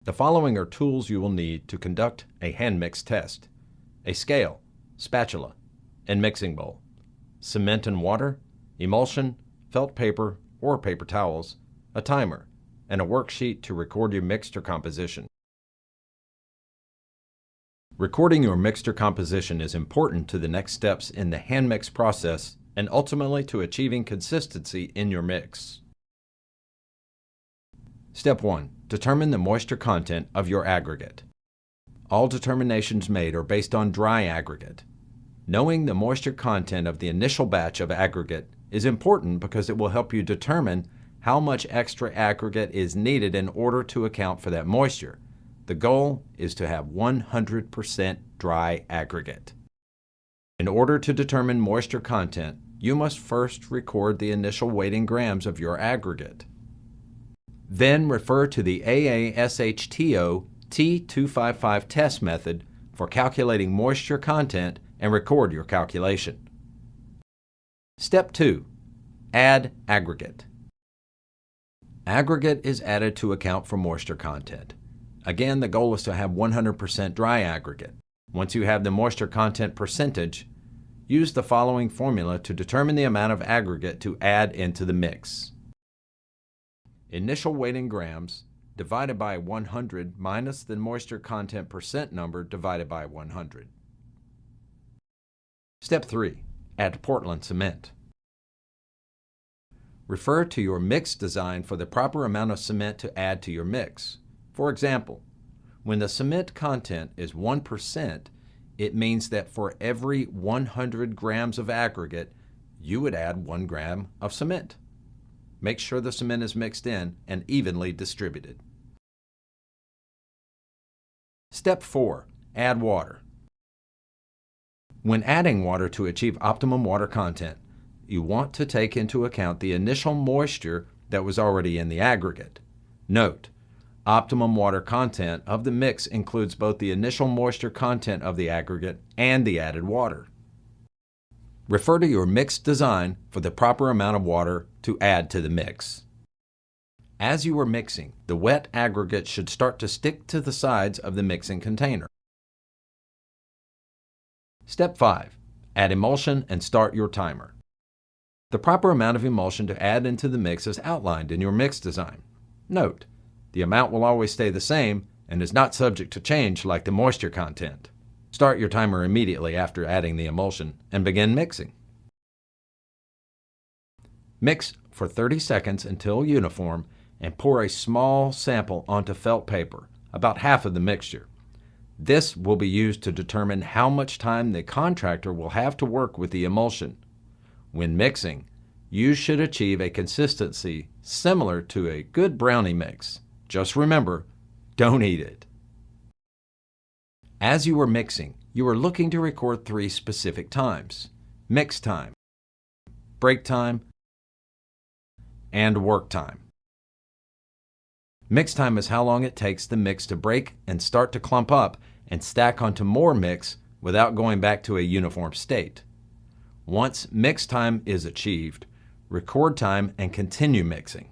The following are tools you will need to conduct a hand mix test: a scale, spatula, and mixing bowl, cement and water, emulsion, felt paper or paper towels, a timer, and a worksheet to record your mixture composition. Recording your mixture composition is important to the next steps in the hand mix process and ultimately to achieving consistency in your mix. Step 1. Determine the moisture content of your aggregate. All determinations made are based on dry aggregate. Knowing the moisture content of the initial batch of aggregate is important because it will help you determine how much extra aggregate is needed in order to account for that moisture. The goal is to have 100% dry aggregate. In order to determine moisture content, you must first record the initial weight in grams of your aggregate. Then refer to the AASHTO T225 test method for calculating moisture content and record your calculation. Step 2. Add aggregate. Aggregate is added to account for moisture content. Again, the goal is to have 100% dry aggregate. Once you have the moisture content percentage, use the following formula to determine the amount of aggregate to add into the mix. Initial weight in grams divided by 100 minus the moisture content percent number divided by 100. Step 3. Add Portland cement. Refer to your mix design for the proper amount of cement to add to your mix. For example, when the cement content is 1%, it means that for every 100 grams of aggregate, you would add 1 gram of cement. Make sure the cement is mixed in and evenly distributed. Step 4. Add water. When adding water to achieve optimum water content, you want to take into account the initial moisture that was already in the aggregate. Note, optimum water content of the mix includes both the initial moisture content of the aggregate and the added water. Refer to your mix design for the proper amount of water to add to the mix. As you are mixing, the wet aggregate should start to stick to the sides of the mixing container. Step 5. Add emulsion and start your timer. The proper amount of emulsion to add into the mix is outlined in your mix design. Note, the amount will always stay the same and is not subject to change like the moisture content. Start your timer immediately after adding the emulsion and begin mixing. Mix for 30 seconds until uniform and pour a small sample onto felt paper, about half of the mixture. This will be used to determine how much time the contractor will have to work with the emulsion. When mixing, you should achieve a consistency similar to a good brownie mix. Just remember, don't eat it. As you are mixing, you are looking to record 3 specific times: mix time, break time, and work time. Mix time is how long it takes the mix to break and start to clump up and stack onto more mix without going back to a uniform state. Once mix time is achieved, record time and continue mixing.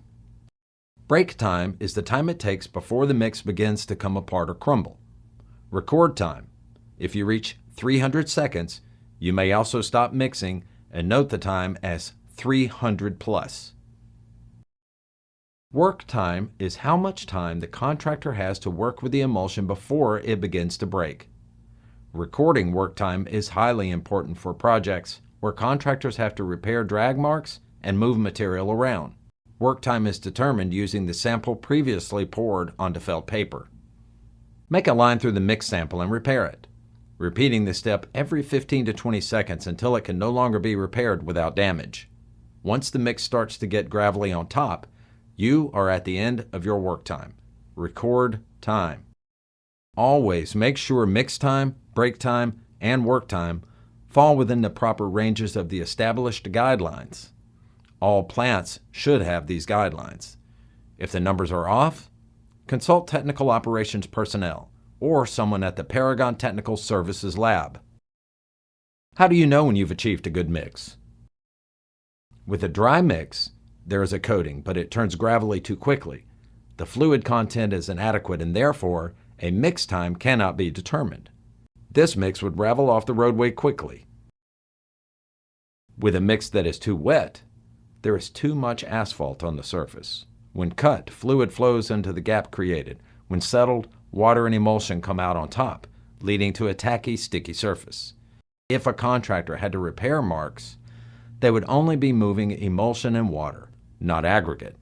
Break time is the time it takes before the mix begins to come apart or crumble. Record time. If you reach 300 seconds, you may also stop mixing and note the time as 300 plus. Work time is how much time the contractor has to work with the emulsion before it begins to break. Recording work time is highly important for projects where contractors have to repair drag marks and move material around. Work time is determined using the sample previously poured onto felt paper. Make a line through the mix sample and repair it, repeating this step every 15 to 20 seconds until it can no longer be repaired without damage. Once the mix starts to get gravelly on top, you are at the end of your work time. Record time. Always make sure mix time, break time, and work time fall within the proper ranges of the established guidelines. All plants should have these guidelines. If the numbers are off, consult technical operations personnel or someone at the Paragon Technical Services lab. How do you know when you've achieved a good mix? With a dry mix, there is a coating, but it turns gravelly too quickly. The fluid content is inadequate and therefore a mix time cannot be determined. This mix would ravel off the roadway quickly. With a mix that is too wet, there is too much asphalt on the surface. When cut, fluid flows into the gap created. When settled, water and emulsion come out on top, leading to a tacky, sticky surface. If a contractor had to repair marks, they would only be moving emulsion and water, not aggregate.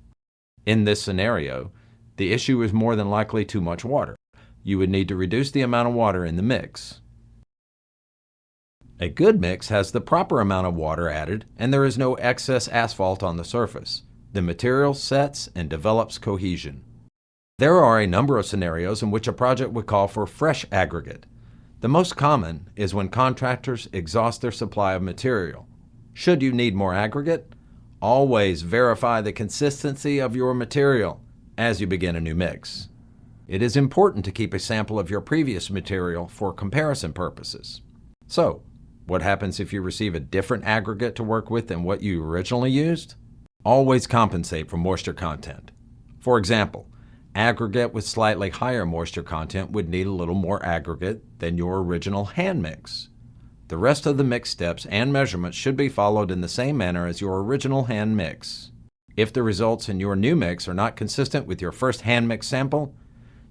In this scenario, the issue is more than likely too much water. You would need to reduce the amount of water in the mix. A good mix has the proper amount of water added and there is no excess asphalt on the surface. The material sets and develops cohesion. There are a number of scenarios in which a project would call for fresh aggregate. The most common is when contractors exhaust their supply of material. Should you need more aggregate, always verify the consistency of your material as you begin a new mix. It is important to keep a sample of your previous material for comparison purposes. So, what happens if you receive a different aggregate to work with than what you originally used? Always compensate for moisture content. For example, aggregate with slightly higher moisture content would need a little more aggregate than your original hand mix. The rest of the mix steps and measurements should be followed in the same manner as your original hand mix. If the results in your new mix are not consistent with your first hand mix sample,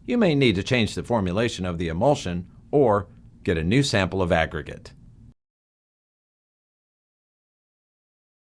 you may need to change the formulation of the emulsion or get a new sample of aggregate.